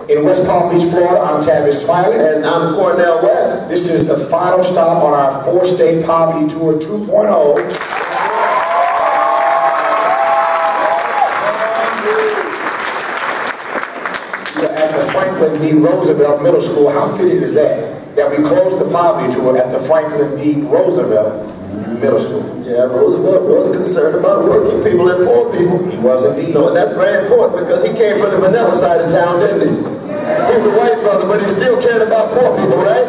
In West Palm Beach, Florida, I'm Tavis and I'm Cornel West. This is the final stop on our 4-state poverty tour 2.0. At the Franklin D. Roosevelt Middle School. How fitting is that we closed the poverty tour at the Franklin D. Roosevelt Middle School? Yeah, Roosevelt was concerned about working people and poor people. He was indeed. No, and that's very important because he came from the vanilla side of town, didn't he? He's a white brother, but he still cared about poor people, right?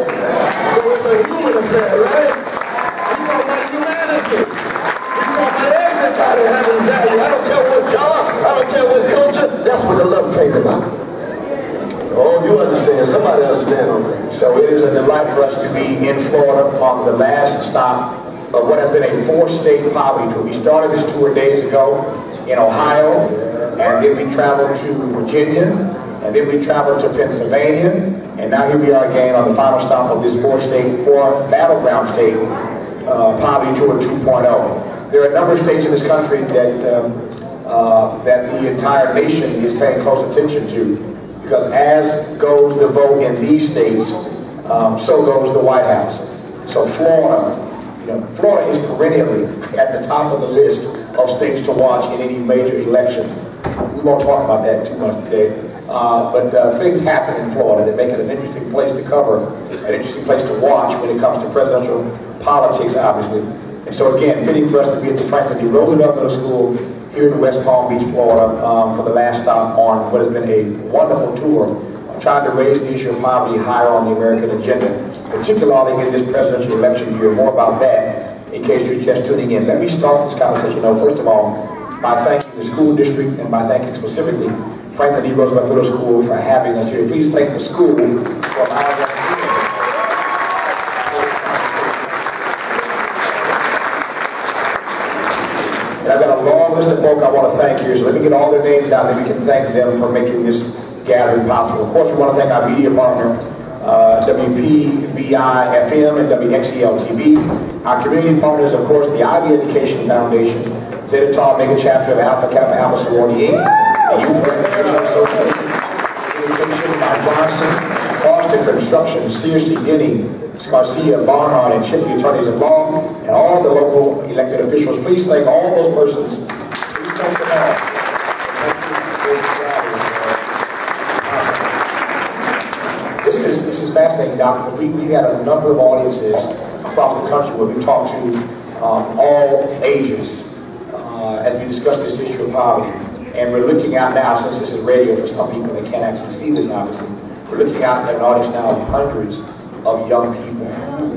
So it's a human affair, right? We talk about humanity. We talk about everybody having value. I don't care what job, I don't care what culture. That's what the love came about. Oh, you understand. Somebody understand on that. So it is a delight for us to be in Florida on the last stop of what has been a 4-state poverty tour. We started this tour days ago in Ohio, and then we traveled to Virginia, and then we traveled to Pennsylvania, and now here we are again on the final stop of this 4 battleground state poverty tour 2.0. There are a number of states in this country that the entire nation is paying close attention to, because as goes the vote in these states, so goes the White House. So Florida, Florida is perennially at the top of the list of states to watch in any major election. We won't talk about that too much today, but things happen in Florida that make it an interesting place to cover, an interesting place to watch when it comes to presidential politics, obviously. And so again, fitting for us to be at the Franklin D. Roosevelt Middle School here in West Palm Beach, Florida, for the last stop on what has been a wonderful tour of trying to raise the issue of poverty higher on the American agenda, particularly in this presidential election year. More about that in case you're just tuning in. Let me start this conversation, first of all, by thanking the school district and by thanking specifically Franklin D. Roosevelt Middle School for having us here. Please thank the school for allowing us to be here. And I've got a long list of folk I want to thank here, so let me get all their names out and we can thank them for making this gathering possible. Of course, we want to thank our media partner, WPBI-FM and WXEL-TV. Our community partners, of course, the Ivy Education Foundation, Zeta Tau Mega Chapter of Alpha Kappa Alpha Sorority Inc., the Youth Recreation Association, Education by Johnson, Foster Construction, CRC Denny, Garcia, Barnhart, and Chip, the attorneys at law, and all the local elected officials. Please thank all those persons. Please thank them all. This is fascinating, Doc, because we've had a number of audiences across the country where we've talked to all ages as we discuss this issue of poverty. And we're looking out now, since this is radio for some people that can't actually see this, obviously, we're looking out at an audience now of hundreds of young people.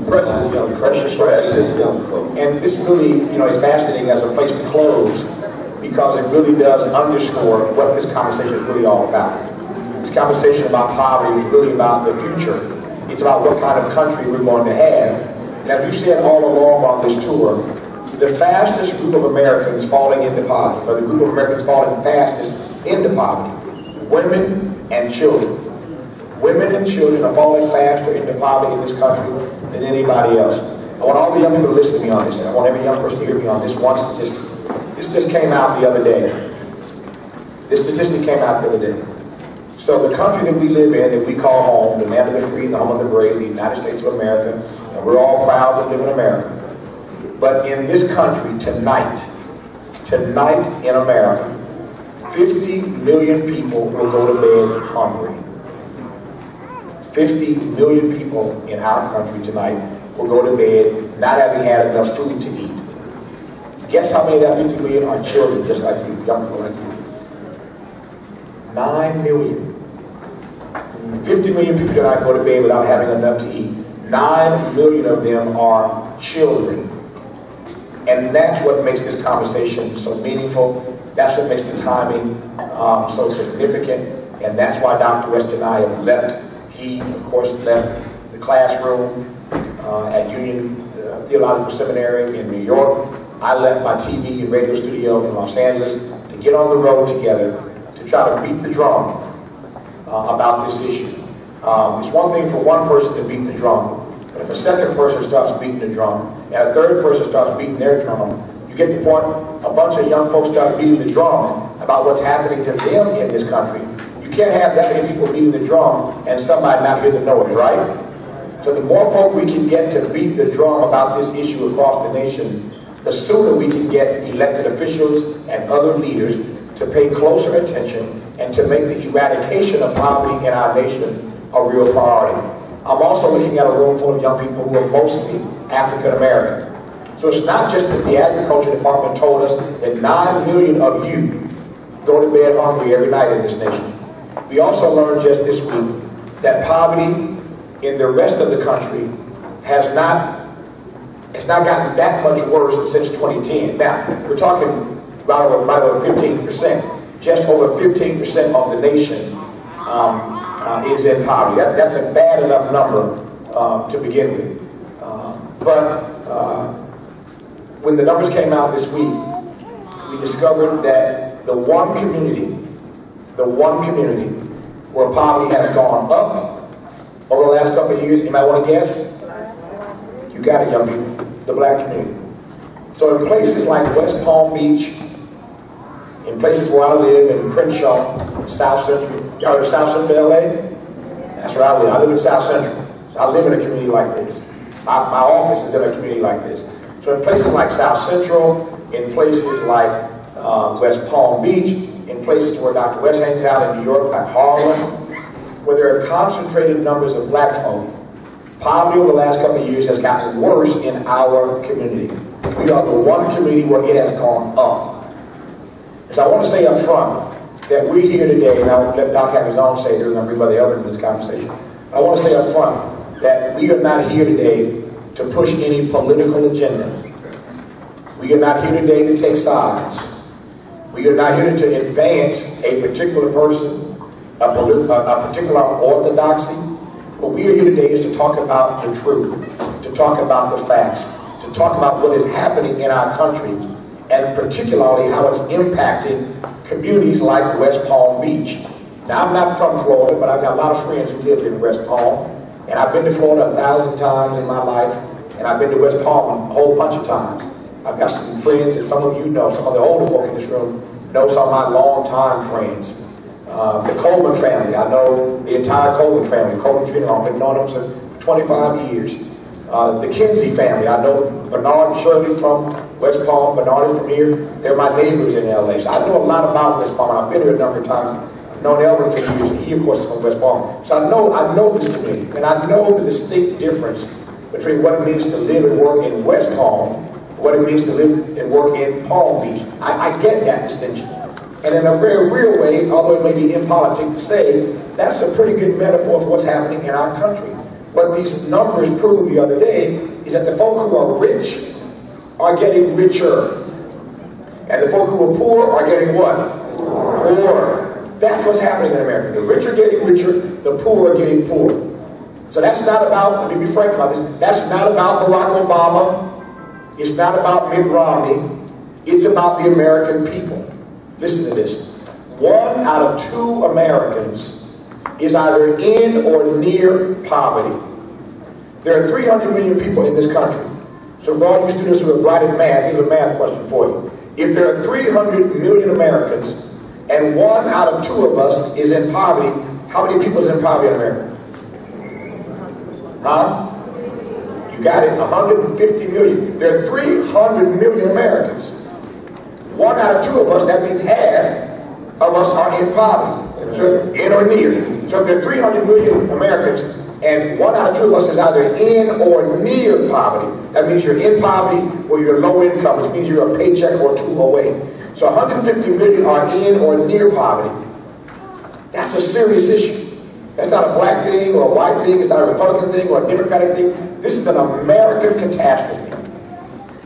Precious young folk. And this really, is fascinating as a place to close, because it really does underscore what this conversation is really all about. This conversation about poverty is really about the future. It's about what kind of country we're going to have. And as we've said all along on this tour, the fastest group of Americans falling into poverty, or the group of Americans falling fastest into poverty, women and children. Women and children are falling faster into poverty in this country than anybody else. I want all the young people to listen to me on this. I want every young person to hear me on this one statistic. This just came out the other day. This statistic came out the other day. So the country that we live in, that we call home, the land of the free, the home of the brave, the United States of America, and we're all proud to live in America. But in this country, tonight in America, 50 million people will go to bed hungry. 50 million people in our country tonight will go to bed not having had enough food to eat. Guess how many of that 50 million are children, just like you, young people like you? 9 million. 50 million people tonight go to bed without having enough to eat. 9 million of them are children. And that's what makes this conversation so meaningful. That's what makes the timing so significant. And that's why Dr. West and I have left. He, of course, left the classroom at Union Theological Seminary in New York. I left my TV and radio studio in Los Angeles to get on the road together to try to beat the drum about this issue. It's one thing for one person to beat the drum, but if a second person starts beating the drum, and a third person starts beating their drum, you get the point, a bunch of young folks start beating the drum about what's happening to them in this country. You You can't have that many people beating the drum and somebody not hear the noise, right? So the more folk we can get to beat the drum about this issue across the nation, the sooner we can get elected officials and other leaders to pay closer attention and to make the eradication of poverty in our nation a real priority. I'm also looking at a room full of young people who are mostly African American. So it's not just that the Agriculture Department told us that 9 million of you go to bed hungry every night in this nation. We also learned just this week that poverty in the rest of the country has not gotten that much worse since 2010. Now, we're talking about over 15%. Just over 15% of the nation is in poverty. That's a bad enough number to begin with. But when the numbers came out this week, we discovered that the one community where poverty has gone up over the last couple of years, you might want to guess? You got it, young people. The black community. So in places like West Palm Beach, in places where I live, in Crenshaw, South Central, y'all heard of South Central LA? That's where I live. I live in South Central. So I live in a community like this. My office is in a community like this. So in places like South Central, in places like West Palm Beach, in places where Dr. West hangs out in New York, like Harlem, where there are concentrated numbers of black folk, poverty over the last couple of years has gotten worse in our community. We are the one community where it has gone up. So I want to say up front that we're here today, and I'll let Doc have his own say, there's going to be by the other in this conversation. I want to say up front that we are not here today to push any political agenda. We are not here today to take sides. We are not here to advance a particular person, a particular orthodoxy. What we are here today is to talk about the truth, to talk about the facts, to talk about what is happening in our country, and particularly how it's impacting communities like West Palm Beach. Now, I'm not from Florida, but I've got a lot of friends who live in West Palm, and I've been to Florida 1,000 times in my life, and I've been to West Palm a whole bunch of times. I've got some friends, and some of you know, some of the older folk in this room know some of my long-time friends. The Coleman family, I know the entire Coleman family, Coleman Funeral, I've been knowing them for 25 years. The Kinsey family, I know Bernard and Shirley from West Palm, Bernard is from here. They're my neighbors in LA. So I know a lot about West Palm. I've been here a number of times. I've known Elvin for years, and he, of course, is from West Palm. So I know this community, and I know the distinct difference between what it means to live and work in West Palm, what it means to live and work in Palm Beach. I get that distinction. And in a very real way, although it may be impolitic to say, that's a pretty good metaphor for what's happening in our country. What these numbers proved the other day is that the folk who are rich are getting richer. And the folk who are poor are getting what? Poorer. That's what's happening in America. The rich are getting richer, the poor are getting poorer. So that's not about, let me be frank about this, that's not about Barack Obama. It's not about Mitt Romney. It's about the American people. Listen to this. 1 out of 2 Americans is either in or near poverty. There are 300 million people in this country. So for all you students who are bright at math, here's a math question for you. If there are 300 million Americans and 1 out of 2 of us is in poverty, how many people is in poverty in America? Huh? You got it, 150 million. There are 300 million Americans. 1 out of 2 of us, that means half of us are in poverty, so in or near. So if there are 300 million Americans and 1 out of 2 of us is either in or near poverty, that means you're in poverty or you're low income, which means you're a paycheck or 2 away. So 150 million are in or near poverty. That's a serious issue. That's not a black thing or a white thing, it's not a Republican thing or a Democratic thing. This is an American catastrophe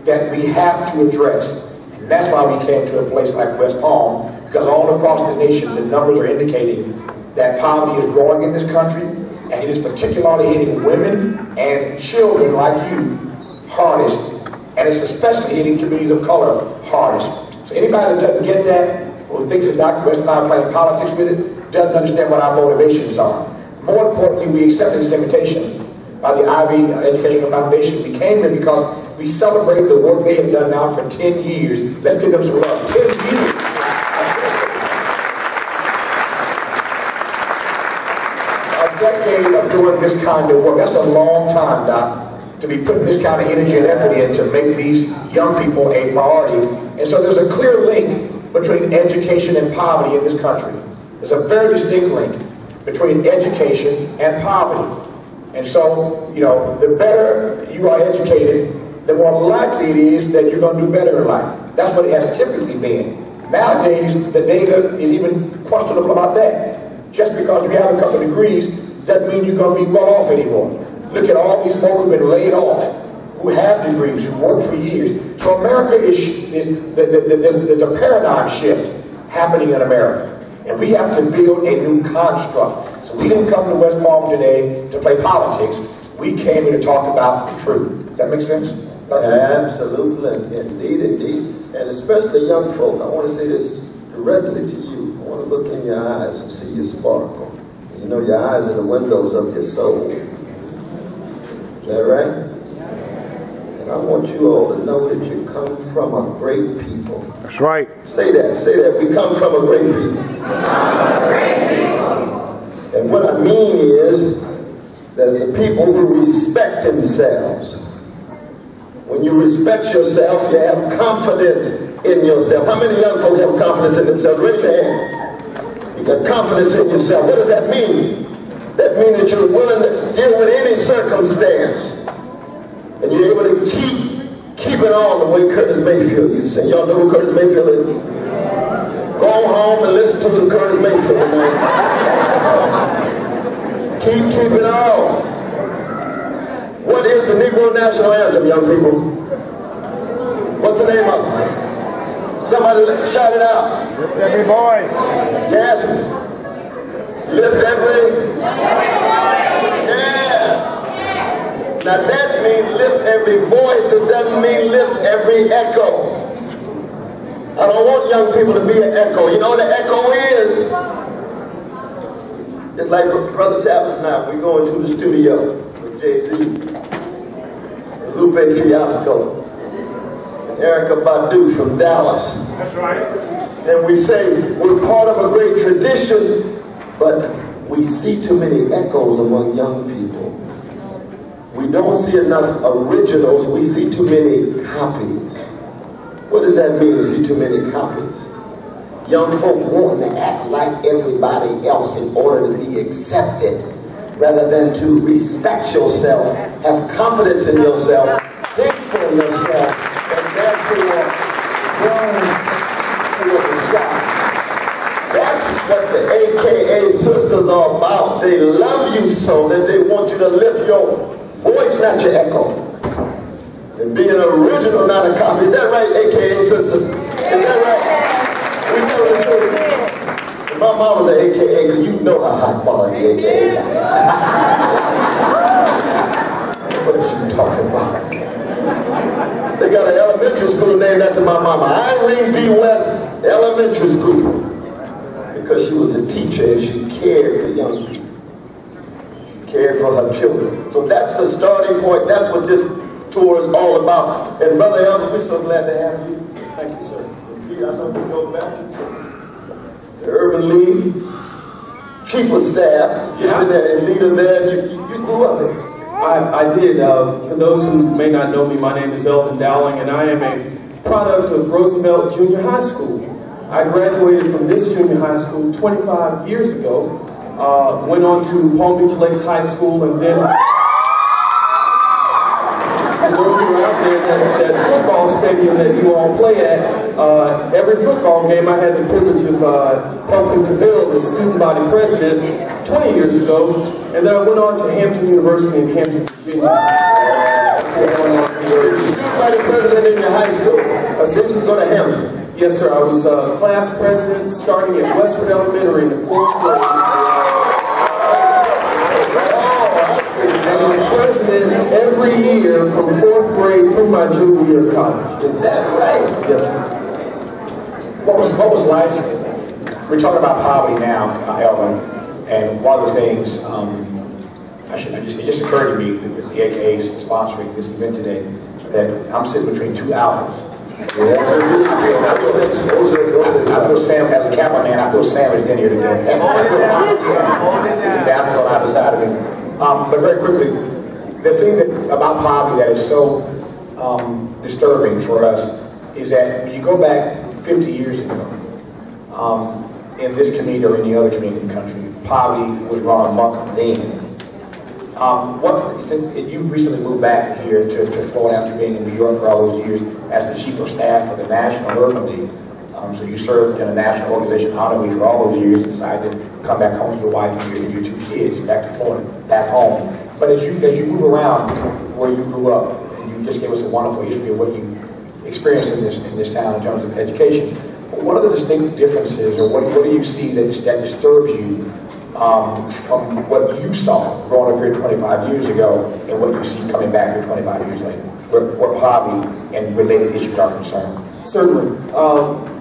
that we have to address. And that's why we came to a place like West Palm, because all across the nation, the numbers are indicating that poverty is growing in this country, and it is particularly hitting women and children like you hardest. And it's especially hitting communities of color hardest. So anybody that doesn't get that, or thinks that Dr. West and I are playing politics with it, doesn't understand what our motivations are. More importantly, we accepted this invitation by the Ivy Educational Foundation. We came here because we celebrate the work they have done now for 10 years. Let's give them some love. 10 years. decade of doing this kind of work. That's a long time, Doc, to be putting this kind of energy and effort in to make these young people a priority. And so there's a clear link between education and poverty in this country. There's a very distinct link between education and poverty. And so, you know, the better you are educated, the more likely it is that you're going to do better in life. That's what it has typically been. Nowadays, the data is even questionable about that. Just because you have a couple of degrees doesn't mean you're going to be well off anymore. Look at all these folks who've been laid off, who have degrees, who've worked for years. So America there's a paradigm shift happening in America. And we have to build a new construct. So we didn't come to West Palm today to play politics. We came here to talk about the truth. Does that make sense? Absolutely, indeed. And especially young folk, I want to say this directly to you. I want to look in your eyes and see your sparkle. You know, your eyes are the windows of your soul. Is that right? And I want you all to know that you come from a great people. That's right. Say that. We come from a great people. And what I mean is, there's the people who respect themselves. When you respect yourself, you have confidence in yourself. How many young folks have confidence in themselves? Raise your hand. You got confidence in yourself. What does that mean? That means that you're willing to deal with any circumstance. And you're able to keep it on the way Curtis Mayfield used to say. Y'all know who Curtis Mayfield is? Go home and listen to some Curtis Mayfield tonight. Keep it on. What is the Negro National Anthem, young people? What's the name of it? Somebody shout it out. Lift every voice. Yes. Lift every. Yeah. Now that means lift every voice. It doesn't mean lift every echo. I don't want young people to be an echo. You know what an echo is? It's like Brother Tavis and I, we go into the studio with Jay-Z, and Lupe Fiasco, and Erykah Badu from Dallas. That's right. And we say we're part of a great tradition, but we see too many echoes among young people. We don't see enough originals, we see too many copies. What does that mean, see too many copies? Young folk want to act like everybody else in order to be accepted, rather than to respect yourself, have confidence in yourself, think for yourself, and therefore run toward the sky. That's what the AKA sisters are about. They love you so that they want you to lift your voice, not your echo. And be an original, not a copy. Is that right, AKA sisters? Is that right? We tell the truth. If my mom was an AKA, because you know how high quality AKA got. What are you talking about? They got an elementary school named after my mama, Irene B. West Elementary School, because she was a teacher and she cared for young people. She cared for her children. So that's the starting point. That's what this tour is all about. And Brother Elder, we're so glad to have you. Thank you, sir. I know we go back to the Urban League, Chief of Staff. Yes. And leader there. You grew up there. I did. For those who may not know me, my name is Elvin Dowling, and I am a product of Roosevelt Junior High School. I graduated from this junior high school 25 years ago, went on to Palm Beach Lakes High School, and then those who are out there, that football stadium that you all play at, every football game I had the privilege of helping to build as student body president 20 years ago, and then I went on to Hampton University in Hampton, Virginia. Student body president in your high school. Didn't go to Hampton. Yes, sir. I was class president starting at Westwood Elementary in the 4th grade. And I was president every year from 4th grade through my junior year of college. Is that right? Yes, sir. What was life? We're talking about poverty now, Elvin, and one of the things, it just occurred to me with the AKA's sponsoring this event today, that I'm sitting between two alphas. I feel Sam, as a cameraman, I feel Sam has been here today. These apples on either side of me. But very quickly, the thing about poverty that is so disturbing for us is that when you go back 50 years ago, in this community or any other community in the country, poverty was run amok then. You recently moved back here to Florida after being in New York for all those years as the chief of staff for the National Urban League. So you served in a national organization honorably for all those years and decided to come back home to your wife and your 2 kids, back to Florida, back home. But as you move around where you grew up, and you just gave us a wonderful history of what you experienced in this town in terms of education, what are the distinct differences, or what do you see that disturbs you from what you saw growing up here 25 years ago and what you see coming back here 25 years later, where poverty and related issues are concerned? Certainly.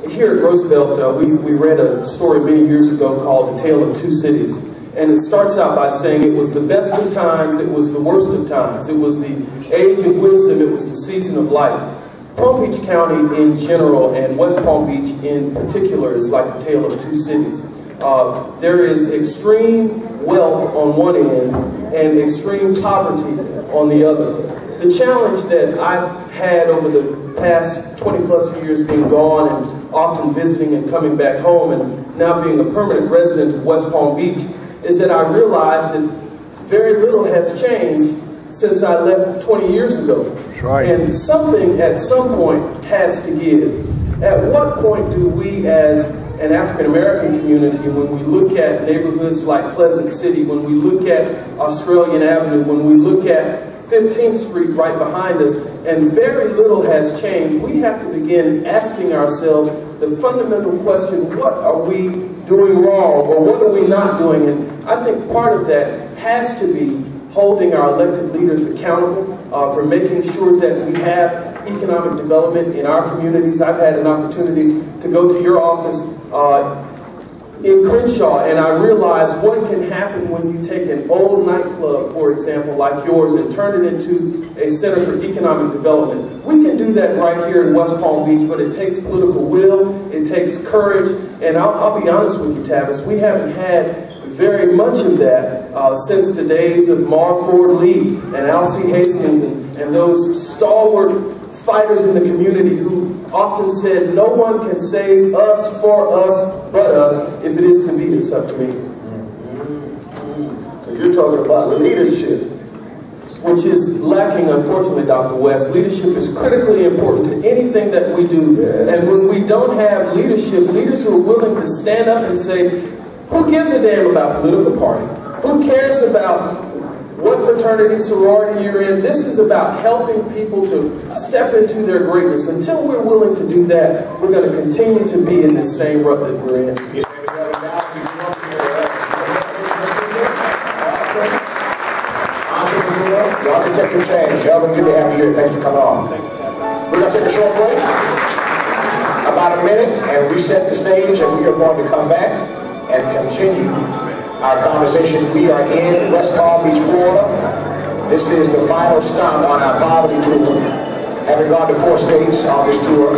Here at Roosevelt, we read a story many years ago called A Tale of Two Cities. And it starts out by saying it was the best of times, it was the worst of times. It was the age of wisdom, it was the season of life. Palm Beach County in general and West Palm Beach in particular is like a tale of two cities. There is extreme wealth on one end and extreme poverty on the other. The challenge that I've had over the past 20 plus years being gone and often visiting and coming back home and now being a permanent resident of West Palm Beach is that I realized that very little has changed since I left 20 years ago. That's right. And something at some point has to give. At what point do we as an African American community, when we look at neighborhoods like Pleasant City, when we look at Australian Avenue, when we look at 15th Street right behind us, and very little has changed, we have to begin asking ourselves the fundamental question, what are we doing wrong, or what are we not doing? And I think part of that has to be holding our elected leaders accountable for making sure that we have economic development in our communities. I've had an opportunity to go to your office in Crenshaw, and I realized what can happen when you take an old nightclub, for example, like yours, and turn it into a center for economic development. We can do that right here in West Palm Beach, but it takes political will, it takes courage, and I'll be honest with you, Tavis, we haven't had very much of that since the days of Mar Ford Lee and Alcee Hastings and those stalwart fighters in the community who often said, no one can save us, for us, but us. If it is to be, it's up to me. So you're talking about leadership. Which is lacking, unfortunately, Dr. West. Leadership is critically important to anything that we do. Yeah. And when we don't have leadership, leaders who are willing to stand up and say, who gives a damn about political party? Who cares about what fraternity, sorority you're in? This is about helping people to step into their greatness. Until we're willing to do that, we're going to continue to be in this same rut that we're in. The architect of change. Elvin, good to have you here. Thanks for coming on. We're going to take a short break, about a minute, and reset the stage, and we are going to come back and continue our conversation. We are in West Palm Beach, Florida. This is the final stop on our poverty tour. Having gone to 4 states on this tour,